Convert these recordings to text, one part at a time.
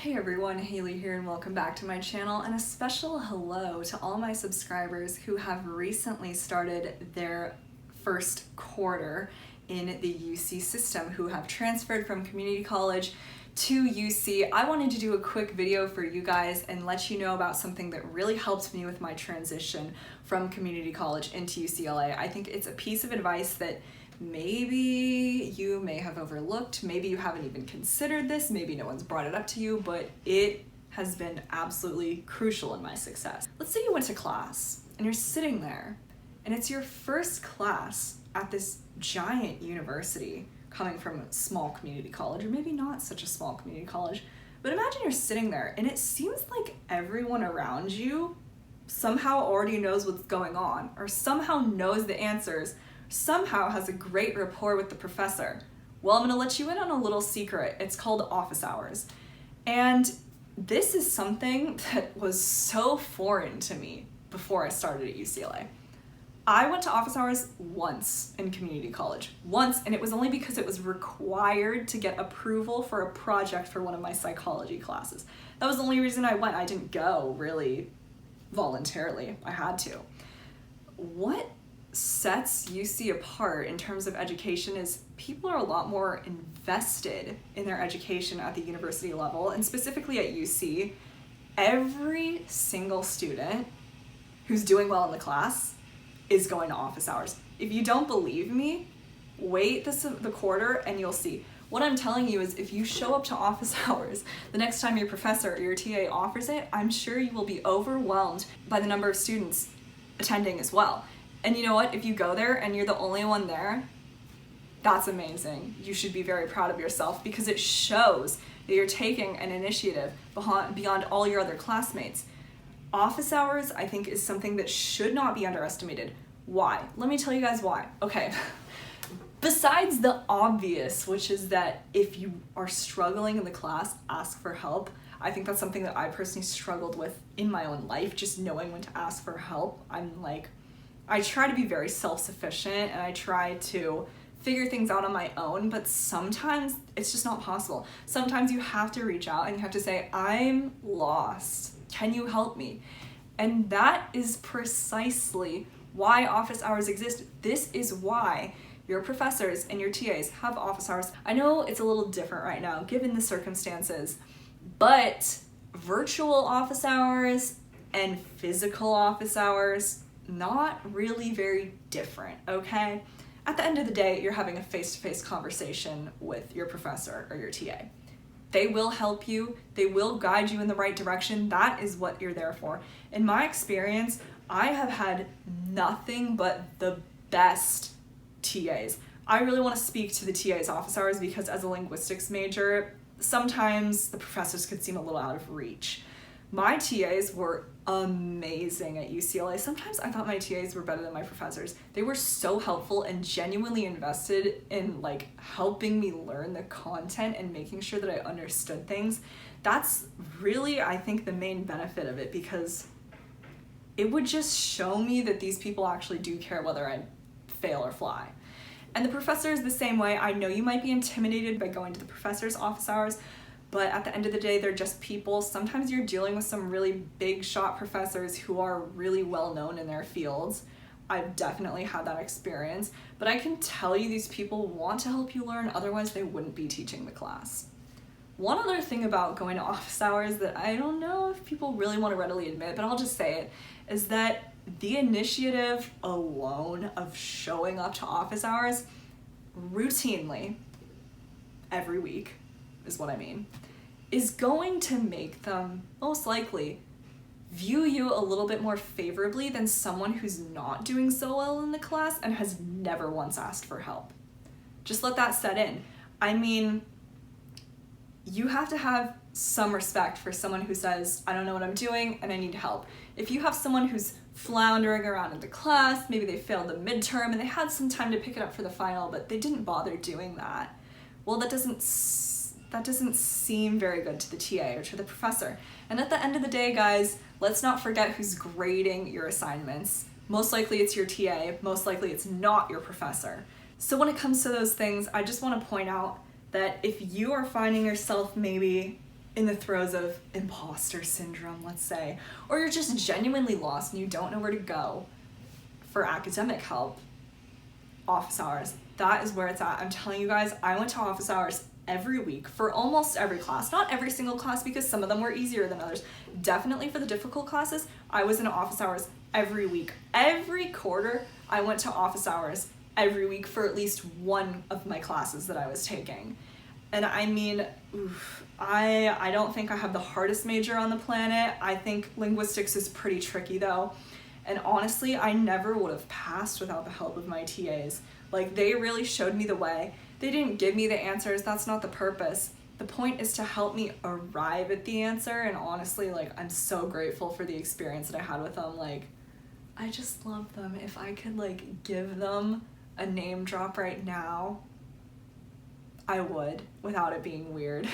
Hey everyone, Hailey here and welcome back to my channel, and a special hello to all my subscribers who have recently started their first quarter in the UC system, who have transferred from community college to UC. I wanted to do a quick video for you guys and let you know about something that really helped me with my transition from community college into UCLA. I think it's a piece of advice that maybe you may have overlooked, maybe you haven't even considered this, maybe no one's brought it up to you, but it has been absolutely crucial in my success. Let's say you went to class and you're sitting there and it's your first class at this giant university coming from a small community college, or maybe not such a small community college, but imagine you're sitting there and it seems like everyone around you somehow already knows what's going on, or somehow knows the answers, somehow has a great rapport with the professor. Well, I'm gonna let you in on a little secret. It's called office hours. And this is something that was so foreign to me before I started at UCLA. I went to office hours once in community college. Once, and it was only because it was required to get approval for a project for one of my psychology classes. That was the only reason I went. I didn't go really voluntarily. I had to. What sets UC apart in terms of education is people are a lot more invested in their education at the university level, and specifically at UC. Every single student who's doing well in the class is going to office hours. If you don't believe me, wait the quarter and you'll see. What I'm telling you is if you show up to office hours the next time your professor or your TA offers it, I'm sure you will be overwhelmed by the number of students attending as well. And you know what? If you go there and you're the only one there, that's amazing. You should be very proud of yourself, because it shows that you're taking an initiative beyond all your other classmates. Office hours, I think, is something that should not be underestimated. Why? Let me tell you guys why. Okay. Besides the obvious, which is that if you are struggling in the class, ask for help. I think that's something that I personally struggled with in my own life, just knowing when to ask for help. I try to be very self-sufficient and I try to figure things out on my own, but sometimes it's just not possible. Sometimes you have to reach out and you have to say, I'm lost. Can you help me? And that is precisely why office hours exist. This is why your professors and your TAs have office hours. I know it's a little different right now given the circumstances, but virtual office hours and physical office hours, not really very different, okay? At the end of the day, you're having a face-to-face conversation with your professor or your TA. They will help you, they will guide you in the right direction. That is what you're there for. In my experience, I have had nothing but the best TAs. I really want to speak to the TA's office hours because as a linguistics major, sometimes the professors could seem a little out of reach. My TAs were amazing at UCLA. Sometimes I thought my TAs were better than my professors. They were so helpful and genuinely invested in helping me learn the content and making sure that I understood things. That's really, I think, the main benefit of it, because it would just show me that these people actually do care whether I fail or fly. And the professor is the same way. I know you might be intimidated by going to the professor's office hours, but at the end of the day, they're just people. Sometimes you're dealing with some really big shot professors who are really well known in their fields. I've definitely had that experience, but I can tell you these people want to help you learn, otherwise they wouldn't be teaching the class. One other thing about going to office hours that I don't know if people really want to readily admit, but I'll just say it, is that the initiative alone of showing up to office hours routinely every week, is what I mean, is going to make them most likely view you a little bit more favorably than someone who's not doing so well in the class and has never once asked for help. Just let that set in. I mean, you have to have some respect for someone who says, I don't know what I'm doing and I need help. If you have someone who's floundering around in the class, maybe they failed the midterm and they had some time to pick it up for the final, but they didn't bother doing that, well, that doesn't seem very good to the TA or to the professor. And at the end of the day, guys, let's not forget who's grading your assignments. Most likely it's your TA, most likely it's not your professor. So when it comes to those things, I just want to point out that if you are finding yourself maybe in the throes of imposter syndrome, let's say, or you're just genuinely lost and you don't know where to go for academic help, office hours, that is where it's at. I'm telling you guys, I went to office hours every week for almost every class. Not every single class, because some of them were easier than others. Definitely for the difficult classes, I was in office hours every week. Every quarter, I went to office hours every week for at least one of my classes that I was taking. And I mean, I don't think I have the hardest major on the planet. I think linguistics is pretty tricky though. And honestly, I never would have passed without the help of my TAs. Like, they really showed me the way. They didn't give me the answers. That's not the purpose. The point is to help me arrive at the answer. And honestly, like, I'm so grateful for the experience that I had with them. Like, I just love them. If I could like give them a name drop right now, I would, without it being weird.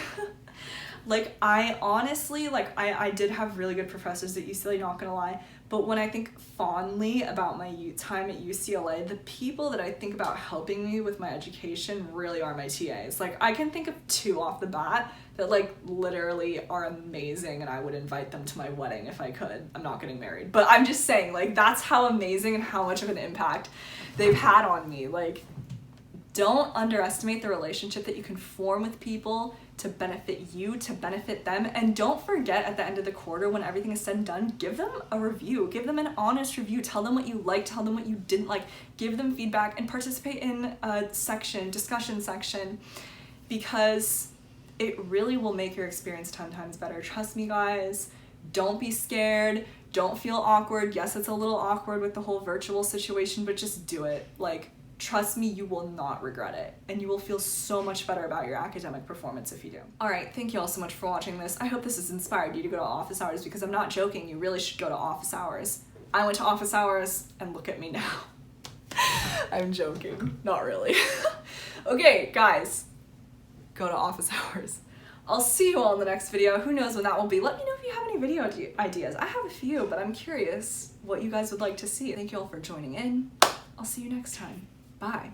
Like, I honestly, like, I did have really good professors at UCLA, not gonna lie, but when I think fondly about my time at UCLA, the people that I think about helping me with my education really are my TAs. Like, I can think of two off the bat that like literally are amazing, and I would invite them to my wedding if I could. I'm not getting married, but I'm just saying, like, that's how amazing and how much of an impact they've had on me. Like, don't underestimate the relationship that you can form with people to benefit you, to benefit them. And don't forget, at the end of the quarter, when everything is said and done, give them a review. Give them an honest review. Tell them what you liked, tell them what you didn't like. Give them feedback and participate in a discussion section, because it really will make your experience 10 times better. Trust me, guys. Don't be scared. Don't feel awkward. Yes, it's a little awkward with the whole virtual situation, but just do it. Like, trust me, you will not regret it, and you will feel so much better about your academic performance if you do. All right, thank you all so much for watching this. I hope this has inspired you to go to office hours, because I'm not joking, you really should go to office hours. I went to office hours, and look at me now. I'm joking, not really. Okay, guys, go to office hours. I'll see you all in the next video. Who knows when that will be. Let me know if you have any video ideas. I have a few, but I'm curious what you guys would like to see. Thank you all for joining in. I'll see you next time. Bye.